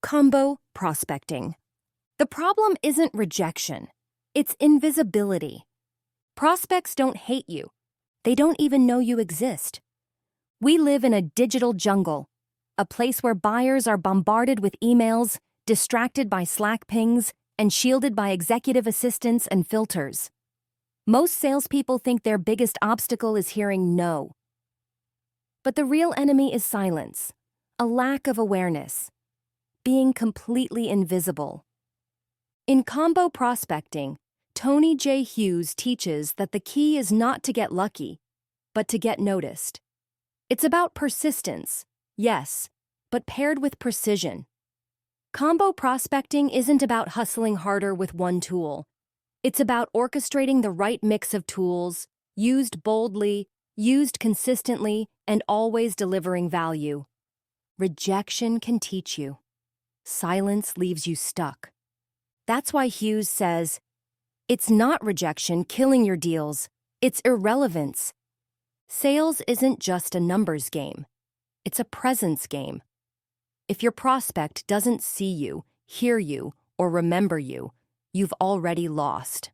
Combo prospecting. The problem isn't rejection, it's invisibility. Prospects don't hate you. They don't even know you exist. We live in a digital jungle, a place where buyers are bombarded with emails, distracted by Slack pings, and shielded by executive assistants and filters. Most salespeople think their biggest obstacle is hearing no. But the real enemy is silence, a lack of awareness, being completely invisible. In combo prospecting, Tony J. Hughes teaches that the key is not to get lucky, but to get noticed. It's about persistence, yes, but paired with precision. Combo prospecting isn't about hustling harder with one tool. It's about orchestrating the right mix of tools, used boldly, used consistently, and always delivering value. Rejection can teach you. Silence leaves you stuck. That's why Hughes says, it's not rejection killing your deals, it's irrelevance. Sales isn't just a numbers game. It's a presence game. If your prospect doesn't see you, hear you, or remember you, you've already lost.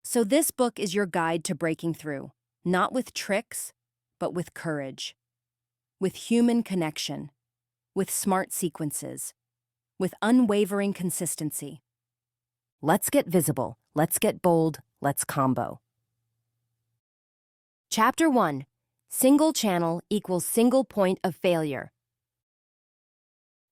So this book is your guide to breaking through, not with tricks, but with courage, with human connection, with smart sequences, with unwavering consistency. Let's get visible, let's get bold, let's combo. Chapter 1. Single channel equals single point of failure.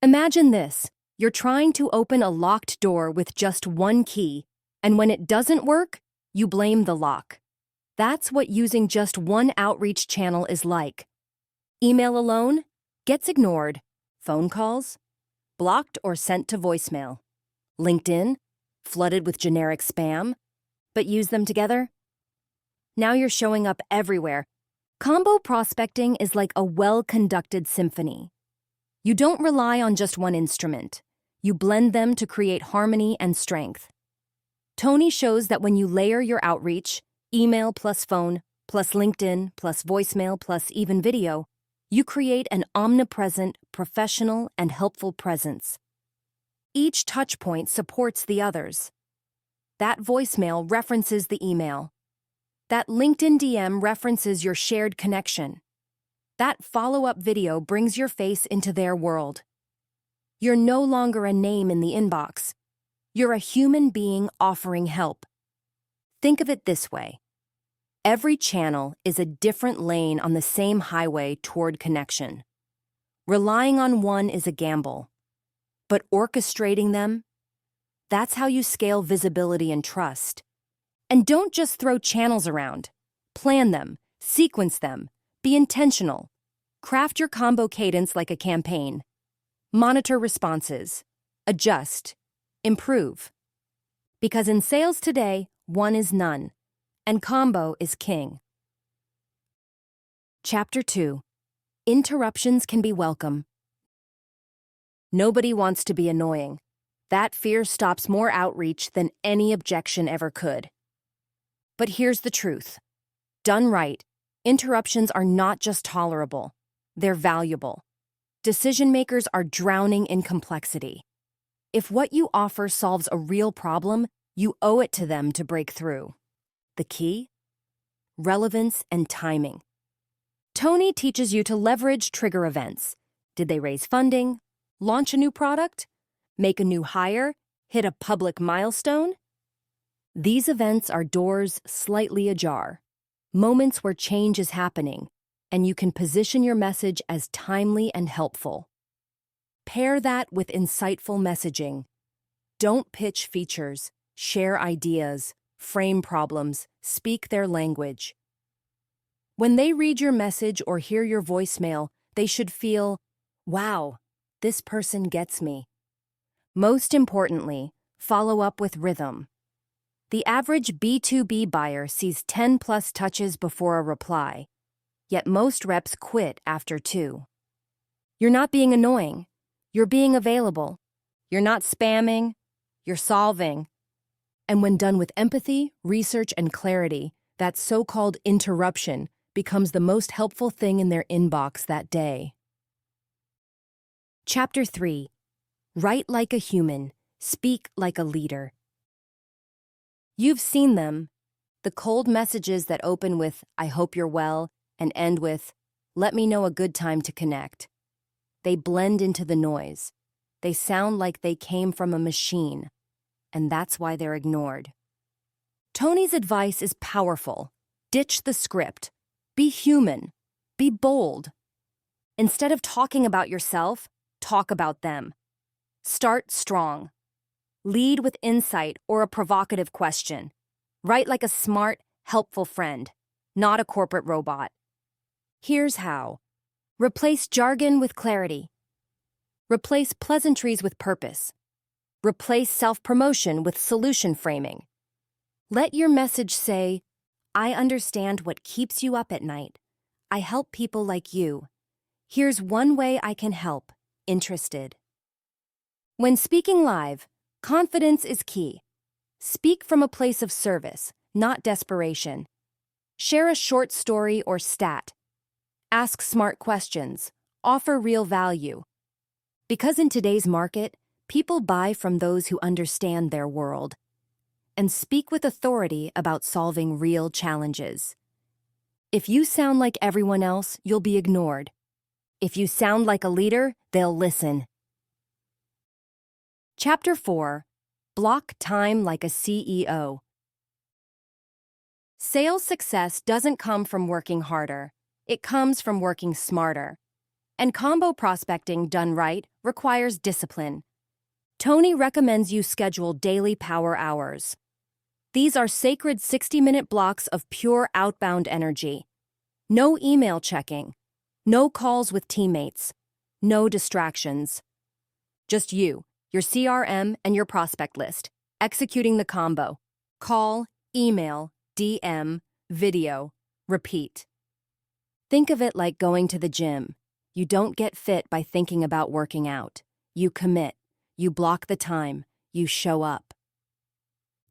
Imagine this. You're trying to open a locked door with just one key, and when it doesn't work, you blame the lock. That's what using just one outreach channel is like. Email alone gets ignored. Phone calls, blocked or sent to voicemail. LinkedIn, flooded with generic spam. But use them together? Now you're showing up everywhere. Combo prospecting is like a well-conducted symphony. You don't rely on just one instrument. You blend them to create harmony and strength. Tony shows that when you layer your outreach, email plus phone, plus LinkedIn, plus voicemail, plus even video, you create an omnipresent, professional, and helpful presence. Each touchpoint supports the others. That voicemail references the email. That LinkedIn DM references your shared connection. That follow-up video brings your face into their world. You're no longer a name in the inbox. You're a human being offering help. Think of it this way. Every channel is a different lane on the same highway toward connection. Relying on one is a gamble. But orchestrating them, that's how you scale visibility and trust. And don't just throw channels around. Plan them, sequence them, be intentional. Craft your combo cadence like a campaign. Monitor responses. Adjust. Improve. Because in sales today, one is none, and combo is king. Chapter 2. Interruptions can be welcome. Nobody wants to be annoying. That fear stops more outreach than any objection ever could. But here's the truth. Done right, interruptions are not just tolerable, they're valuable. Decision makers are drowning in complexity. If what you offer solves a real problem, you owe it to them to break through. The key? Relevance and timing. Tony teaches you to leverage trigger events. Did they raise funding? Launch a new product? Make a new hire? Hit a public milestone? These events are doors slightly ajar, moments where change is happening, and you can position your message as timely and helpful. Pair that with insightful messaging. Don't pitch features, share ideas, frame problems, speak their language. When they read your message or hear your voicemail, they should feel, wow, this person gets me. Most importantly, follow up with rhythm. The average B2B buyer sees 10+ touches before a reply, yet most reps quit after 2. You're not being annoying. You're being available. You're not spamming. You're solving. And when done with empathy, research, and clarity, that so-called interruption becomes the most helpful thing in their inbox that day. Chapter 3. Write like a human, speak like a leader. You've seen them, the cold messages that open with, "I hope you're well," and end with, "Let me know a good time to connect." They blend into the noise. They sound like they came from a machine, and that's why they're ignored. Tony's advice is powerful. Ditch the script. Be human. Be bold. Instead of talking about yourself, talk about them. Start strong. Lead with insight or a provocative question. Write like a smart, helpful friend, not a corporate robot. Here's how. Replace jargon with clarity. Replace pleasantries with purpose. Replace self-promotion with solution framing. Let your message say, "I understand what keeps you up at night. I help people like you. Here's one way I can help. Interested?" When speaking live, confidence is key. Speak from a place of service, not desperation. Share a short story or stat. Ask smart questions. Offer real value. Because in today's market, people buy from those who understand their world. And speak with authority about solving real challenges. If you sound like everyone else, you'll be ignored. If you sound like a leader, they'll listen. Chapter 4. Block time like a CEO. Sales success doesn't come from working harder. It comes from working smarter. And combo prospecting done right requires discipline. Tony recommends you schedule daily power hours. These are sacred 60-minute blocks of pure outbound energy. No email checking. No calls with teammates. No distractions. Just you, your CRM, and your prospect list, executing the combo. Call, email, DM, video, repeat. Think of it like going to the gym. You don't get fit by thinking about working out. You commit. You block the time. You show up.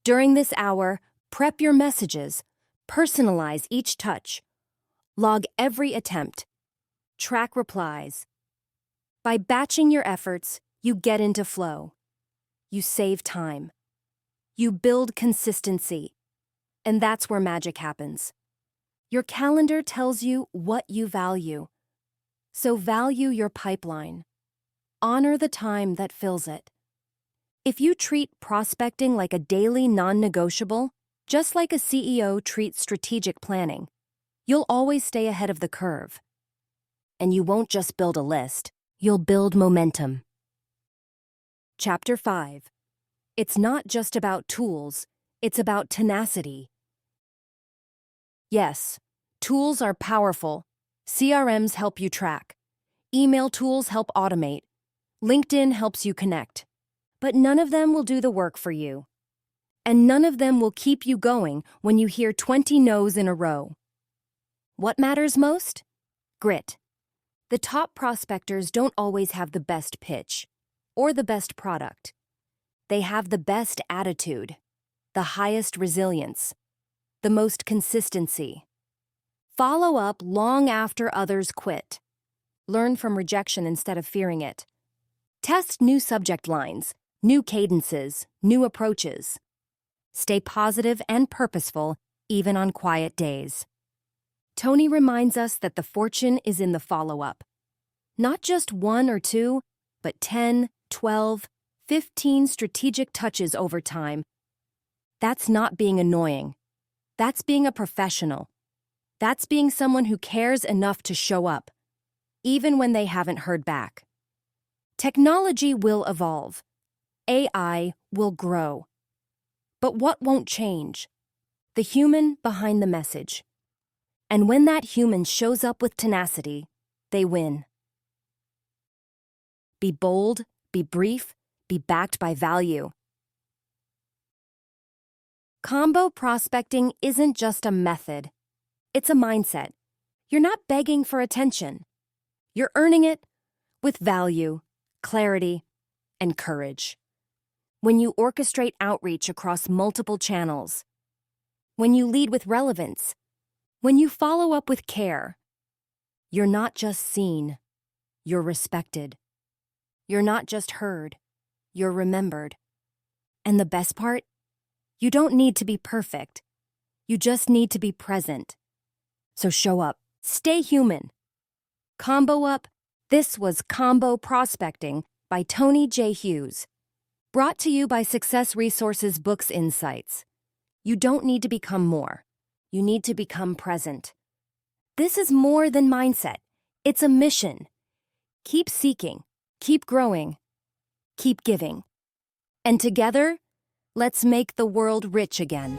During this hour, prep your messages. Personalize each touch. Log every attempt. Track replies. By batching your efforts, you get into flow. You save time. You build consistency. And that's where magic happens. Your calendar tells you what you value. So value your pipeline. Honor the time that fills it. If you treat prospecting like a daily non-negotiable, just like a CEO treats strategic planning, you'll always stay ahead of the curve. And you won't just build a list, you'll build momentum. Chapter 5. It's not just about tools, it's about tenacity. Yes, tools are powerful. CRMs help you track. Email tools help automate. LinkedIn helps you connect. But none of them will do the work for you. And none of them will keep you going when you hear 20 no's in a row. What matters most? Grit. The top prospectors don't always have the best pitch or the best product. They have the best attitude, the highest resilience, the most consistency. Follow up long after others quit. Learn from rejection instead of fearing it. Test new subject lines, new cadences, new approaches. Stay positive and purposeful even on quiet days. Tony reminds us that the fortune is in the follow-up. Not just 1 or 2, but 10, 12, 15 strategic touches over time. That's not being annoying. That's being a professional. That's being someone who cares enough to show up, even when they haven't heard back. Technology will evolve. AI will grow. But what won't change? The human behind the message. And when that human shows up with tenacity, they win. Be bold, be brief, be backed by value. Combo prospecting isn't just a method. It's a mindset. You're not begging for attention. You're earning it with value, clarity, and courage. When you orchestrate outreach across multiple channels, when you lead with relevance, when you follow up with care, you're not just seen, you're respected. You're not just heard, you're remembered. And the best part? You don't need to be perfect. You just need to be present. So show up. Stay human. Combo up. This was Combo Prospecting by Tony J. Hughes. Brought to you by Success Resources Books Insights. You don't need to become more. You need to become present. This is more than mindset. It's a mission. Keep seeking, keep growing, keep giving. And together, let's make the world rich again.